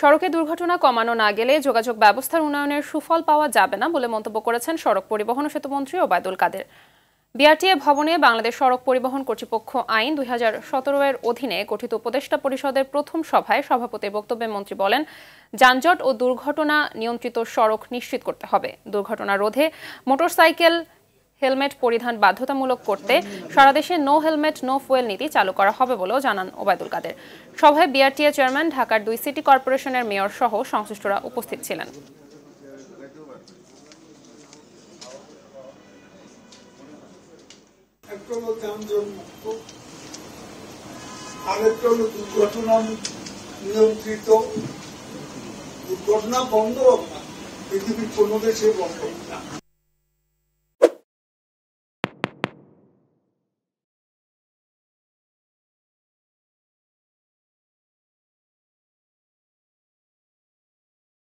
সড়কে দুর্ঘটনা কমানো না গেলে যোগাযোগ ব্যবস্থার উন্নয়নের সুফল পাওয়া যাবে না বলে মন্তব্য করেছেন সড়ক পরিবহন ও সেতুমন্ত্রী ওবায়দুল কাদের। বিআরটিএ ভবনে বাংলাদেশ সড়ক পরিবহন কর্তৃপক্ষ আইন 2017 এর অধীনে গঠিত উপদেষ্টা পরিষদের প্রথম সভায় সভাপতির বক্তব্যে মন্ত্রী বলেন, যানজট ও দুর্ঘটনা নিয়ন্ত্রিত সড়ক নিশ্চিত করতে হবে। দুর্ঘটনা রোধে মোটরসাইকেল হেলমেট পরিধান বাধ্যতামূলক করতে সারা দেশে নো হেলমেট নো ফুয়েল নীতি চালু করা হবে বলেও জানান ওবায়দুল কাদের। সভায় বিআরটিএ চেয়ারম্যান, ঢাকার 2 সিটি কর্পোরেশনের মেয়র সহ সংশ্লিষ্টরা উপস্থিত ছিলেন। দুর্ঘটনা নিয়ন্ত্রিত, দুর্ঘটনা বন্ধ পৃথিবীর কোনো দেশে বন্ধ না।